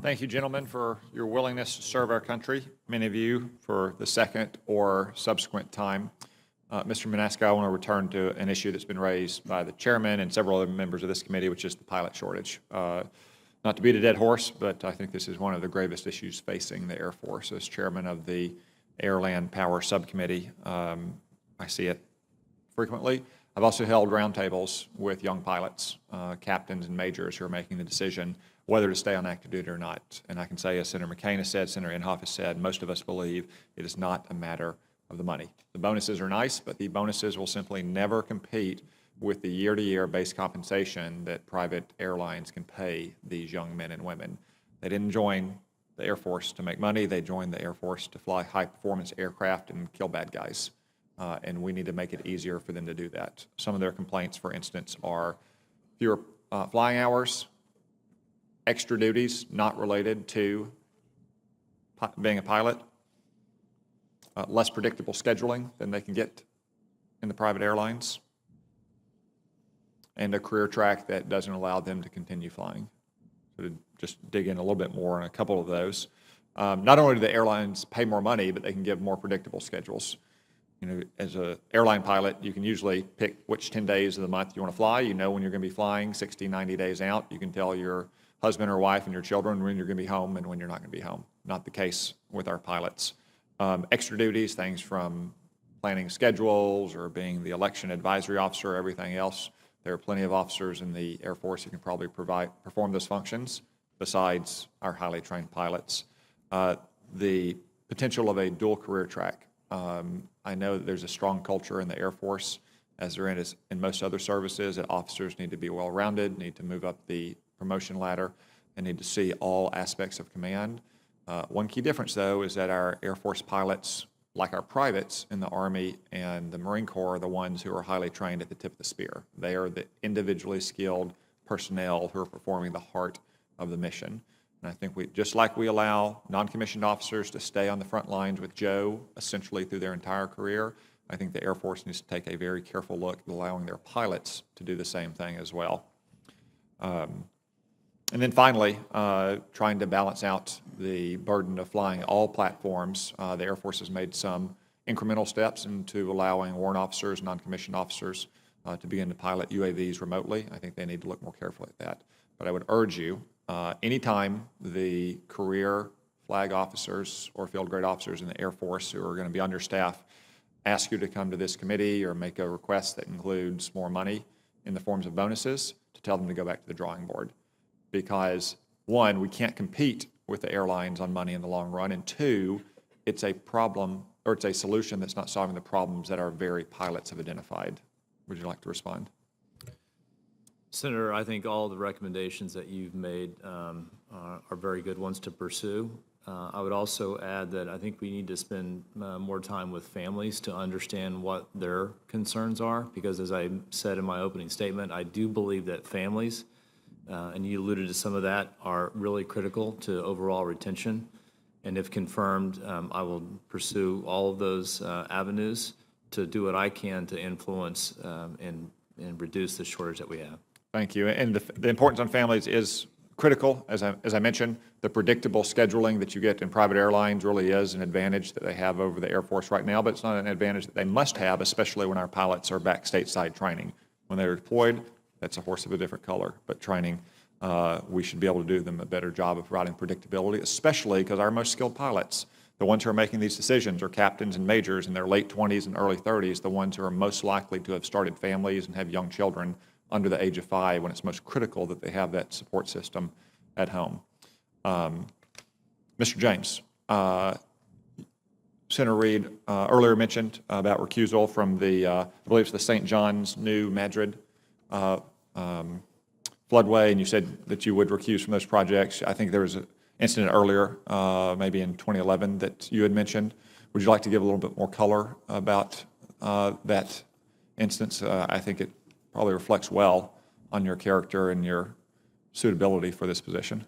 Thank you, gentlemen, for your willingness to serve our country, many of you for the second or subsequent time. Mr. Manasco, I want to return to an issue that's been raised by the chairman and several other members of this committee, which is the pilot shortage. Not to beat a dead horse, but I think this is one of the gravest issues facing the Air Force. As chairman of the Air-Land Power Subcommittee, I see it frequently. I've also held roundtables with young pilots, captains and majors who are making the decision whether to stay on active duty or not. And I can say, as Senator McCain has said, Senator Inhofe has said, most of us believe it is not a matter of the money. The bonuses are nice, but the bonuses will simply never compete with the year-to-year base compensation that private airlines can pay these young men and women. They didn't join the Air Force to make money. They joined the Air Force to fly high-performance aircraft and kill bad guys. And we need to make it easier for them to do that. Some of their complaints, for instance, are fewer flying hours, extra duties not related to being a pilot, less predictable scheduling than they can get in the private airlines, and a career track that doesn't allow them to continue flying. So to just dig in a little bit more on a couple of those. Not only do the airlines pay more money, but they can give more predictable schedules. You know, as an airline pilot, you can usually pick which 10 days of the month you want to fly. You know when you're going to be flying 60, 90 days out. You can tell your husband or wife and your children when you're going to be home and when you're not going to be home. Not the case with our pilots. Extra duties, things from planning schedules or being the election advisory officer, everything else. There are plenty of officers in the Air Force who can probably perform those functions besides our highly trained pilots. The potential of a dual career track. I know that there's a strong culture in the Air Force, as there is in most other services, that officers need to be well-rounded, need to move up the promotion ladder, and need to see all aspects of command. One key difference, though, is that our Air Force pilots, like our privates in the Army and the Marine Corps, are the ones who are highly trained at the tip of the spear. They are the individually skilled personnel who are performing the heart of the mission. And I think just like we allow non-commissioned officers to stay on the front lines with Joe essentially through their entire career, I think the Air Force needs to take a very careful look at allowing their pilots to do the same thing as well. And then finally, trying to balance out the burden of flying all platforms. The Air Force has made some incremental steps into allowing warrant officers, non-commissioned officers to begin to pilot UAVs remotely. I think they need to look more carefully at that. But I would urge you, anytime the career flag officers or field grade officers in the Air Force who are going to be understaffed ask you to come to this committee or make a request that includes more money in the forms of bonuses, to tell them to go back to the drawing board. Because one, we can't compete with the airlines on money in the long run, and two, it's a problem, or it's a solution that's not solving the problems that our very pilots have identified. Would you like to respond? Senator, I think all the recommendations that you've made are very good ones to pursue. I would also add that I think we need to spend more time with families to understand what their concerns are, because as I said in my opening statement, I do believe that families, and you alluded to some of that, are really critical to overall retention. And if confirmed, I will pursue all of those avenues to do what I can to influence and reduce the shortage that we have. Thank you. And the importance on families is critical. As I mentioned, the predictable scheduling that you get in private airlines really is an advantage that they have over the Air Force right now, but it's not an advantage that they must have, especially when our pilots are back stateside training. When they're deployed, that's a horse of a different color. But training, we should be able to do them a better job of providing predictability, especially because our most skilled pilots, the ones who are making these decisions, are captains and majors in their late 20s and early 30s, the ones who are most likely to have started families and have young children under the age of 5, when it's most critical that they have that support system at home. Mr. James, Senator Reid earlier mentioned about recusal from the, I believe it's the St. John's New Madrid floodway, and you said that you would recuse from those projects. I think there was an incident earlier, maybe in 2011, that you had mentioned. Would you like to give a little bit more color about that instance? I think it probably reflects well on your character and your suitability for this position.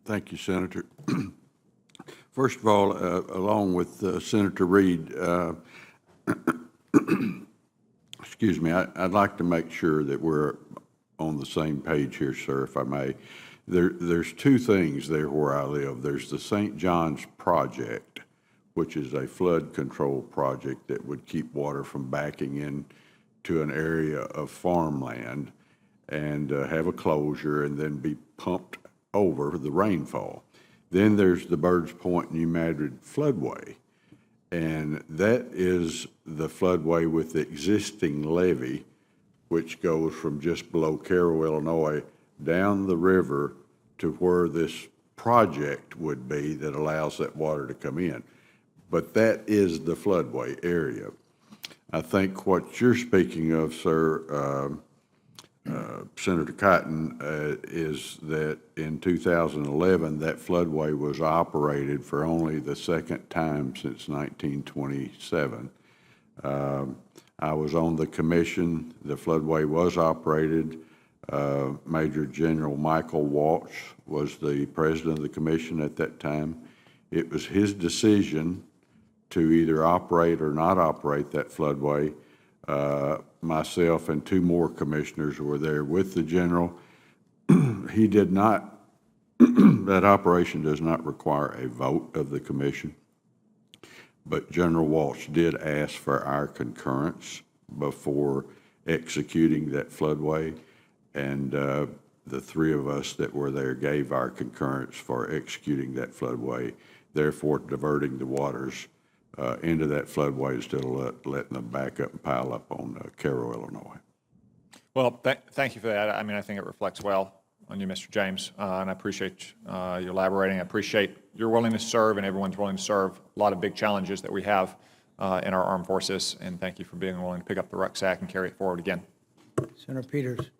Thank you, Senator. First of all, along with Senator Reid, excuse me, I'd like to make sure that we're on the same page here, sir, if I may. There's two things there where I live. There's the St. John's Project, which is a flood control project that would keep water from backing in to an area of farmland and have a closure and then be pumped over the rainfall. Then there's the Birds Point New Madrid floodway, and that is the floodway with the existing levee, which goes from just below Cairo, Illinois, down the river to where this project would be that allows that water to come in. But that is the floodway area. I think what you're speaking of, sir, Senator Cotton, is that in 2011, that floodway was operated for only the second time since 1927. I was on the commission. The floodway was operated. Major General Michael Walsh was the president of the commission at that time. It was his decision to either operate or not operate that floodway. Myself and two more commissioners were there with the general. He did not, that operation does not require a vote of the commission, but General Walsh did ask for our concurrence before executing that floodway, and the three of us that were there gave our concurrence for executing that floodway, therefore diverting the waters into that floodway instead of letting them back up and pile up on Cairo, Illinois. Well, thank you for that. I mean, I think it reflects well on you, Mr. James, and I appreciate you elaborating. I appreciate your willingness to serve and everyone's willing to serve. A lot of big challenges that we have in our armed forces, and thank you for being willing to pick up the rucksack and carry it forward again. Senator Peters.